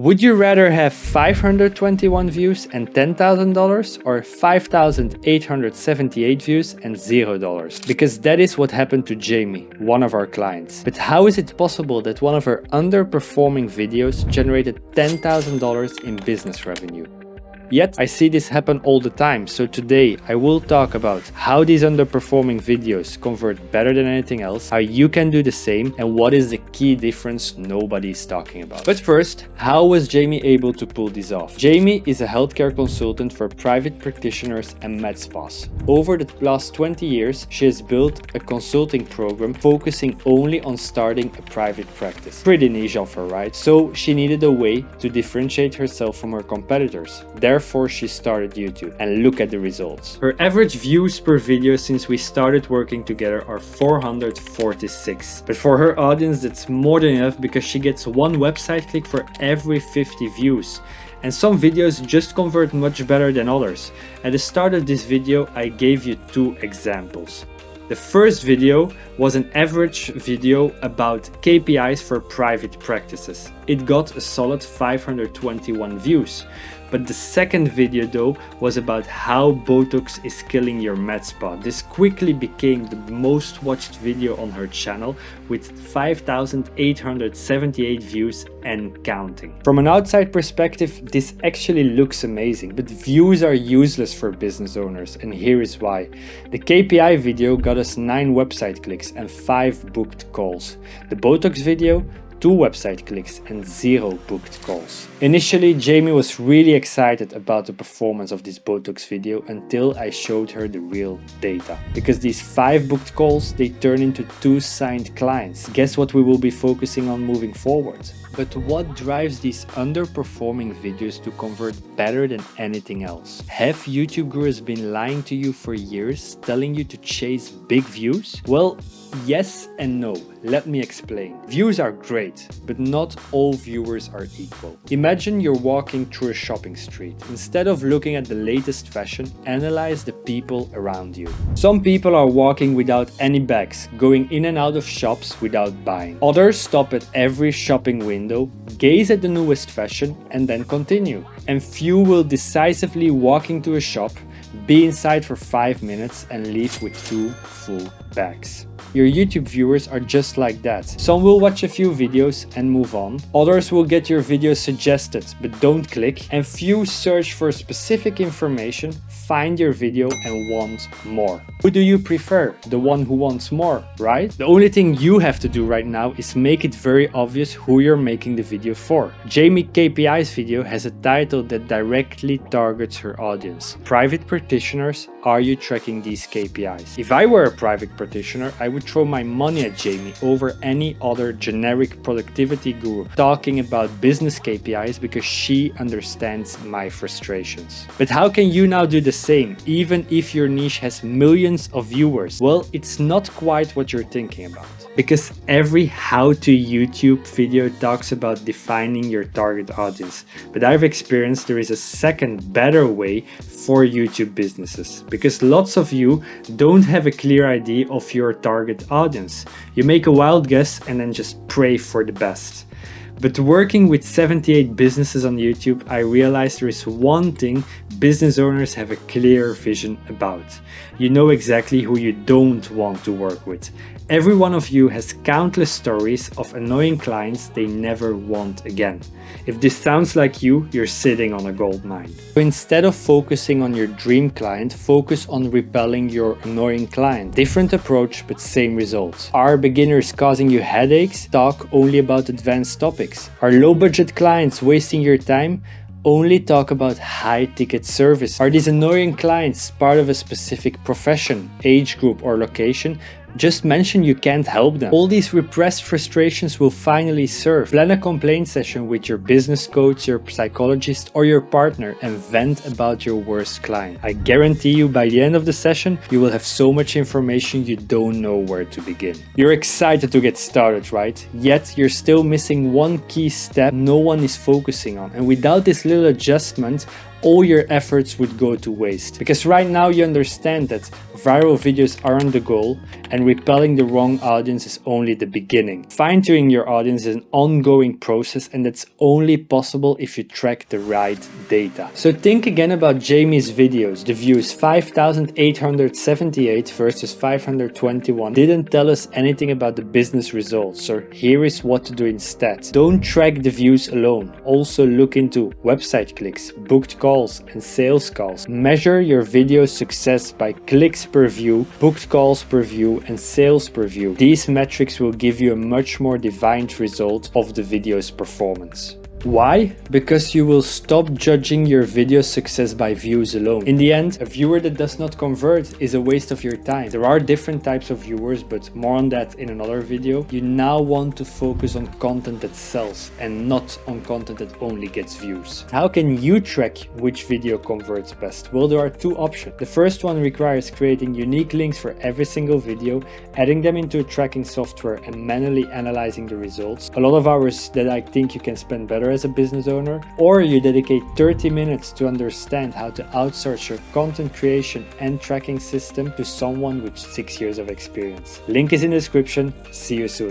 Would you rather have 521 views and $10,000 or 5,878 views and $0? Because that is what happened to Jamie, one of our clients. But how is it possible that one of her underperforming videos generated $10,000 in business revenue? Yet, I see this happen all the time, so today I will talk about how these underperforming videos convert better than anything else, how you can do the same, and what is the key difference nobody is talking about. But first, how was Jamie able to pull this off? Jamie is a healthcare consultant for private practitioners and med spas. Over the last 20 years, she has built a consulting program focusing only on starting a private practice. Pretty niche offer, right? So she needed a way to differentiate herself from her competitors. Therefore, she started YouTube, and look at the results. Her average views per video since we started working together are 446. But for her audience, that's more than enough because she gets one website click for every 50 views. And some videos just convert much better than others. At the start of this video, I gave you two examples. The first video was an average video about KPIs for private practices. It got a solid 521 views. But the second video though was about how Botox is killing your med spa. This quickly became the most watched video on her channel with 5,878 views and counting. From an outside perspective, this actually looks amazing, but views are useless for business owners, and here is why. The KPI video got us 9 website clicks and 5 booked calls. The Botox video, 2 website clicks and 0 booked calls. Initially, Jamie was really excited about the performance of this Botox video until I showed her the real data. Because these 5 booked calls, they turn into 2 signed clients. Guess what we will be focusing on moving forward? But what drives these underperforming videos to convert better than anything else? Have YouTube gurus been lying to you for years, telling you to chase big views? Well, yes and no. Let me explain. Views are great, but not all viewers are equal. Imagine you're walking through a shopping street. Instead of looking at the latest fashion, analyze the people around you. Some people are walking without any bags, going in and out of shops without buying. Others stop at every shopping window, gaze at the newest fashion, and then continue. And few will decisively walk into a shop, be inside for 5 minutes, and leave with 2 full bags. Your YouTube viewers are just like that. Some will watch a few videos and move on. Others will get your videos suggested but don't click. And few search for specific information, find your video and want more. Who do you prefer? The one who wants more, right? The only thing you have to do right now is make it very obvious who you're making the video for. Jamie KPI's video has a title that directly targets her audience. Private practitioners, are you tracking these KPIs? If I were a private practitioner, I would throw my money at Jamie over any other generic productivity guru talking about business KPIs because she understands my frustrations. But how can you now do the same, even if your niche has millions of viewers? Well, it's not quite what you're thinking about. Because every how-to YouTube video talks about defining your target audience. But I've experienced there is a second, better way for YouTube businesses. Because lots of you don't have a clear idea of your target audience. You make a wild guess and then just pray for the best. But working with 78 businesses on YouTube, I realized there is one thing business owners have a clear vision about. You know exactly who you don't want to work with. Every one of you has countless stories of annoying clients they never want again. If this sounds like you, you're sitting on a gold mine. So instead of focusing on your dream client, focus on repelling your annoying client. Different approach, but same results. Are beginners causing you headaches? Talk only about advanced topics. Are low-budget clients wasting your time? Only talk about high-ticket service. Are these annoying clients part of a specific profession, age group, or location? Just mention you can't help them. All these repressed frustrations will finally serve. Plan a complaint session with your business coach, your psychologist, or your partner and vent about your worst client. I guarantee you by the end of the session, you will have so much information you don't know where to begin. You're excited to get started, right? Yet you're still missing one key step no one is focusing on. And without this little adjustment, all your efforts would go to waste. Because right now you understand that viral videos aren't the goal and repelling the wrong audience is only the beginning. Fine-tuning your audience is an ongoing process, and that's only possible if you track the right data. So think again about Jamie's videos. The views 5,878 versus 521 didn't tell us anything about the business results. So here is what to do instead. Don't track the views alone. Also look into website clicks, booked calls and sales calls. Measure your video success by clicks per view, booked calls per view and sales per view. These metrics will give you a much more defined result of the video's performance. Why? Because you will stop judging your video success by views alone. In the end, a viewer that does not convert is a waste of your time. There are different types of viewers, but more on that in another video. You now want to focus on content that sells and not on content that only gets views. How can you track which video converts best? Well, there are two options. The first one requires creating unique links for every single video, adding them into a tracking software and manually analyzing the results. A lot of hours that I think you can spend better as a business owner, or you dedicate 30 minutes to understand how to outsource your content creation and tracking system to someone with 6 years of experience. Link is in the description. See you soon.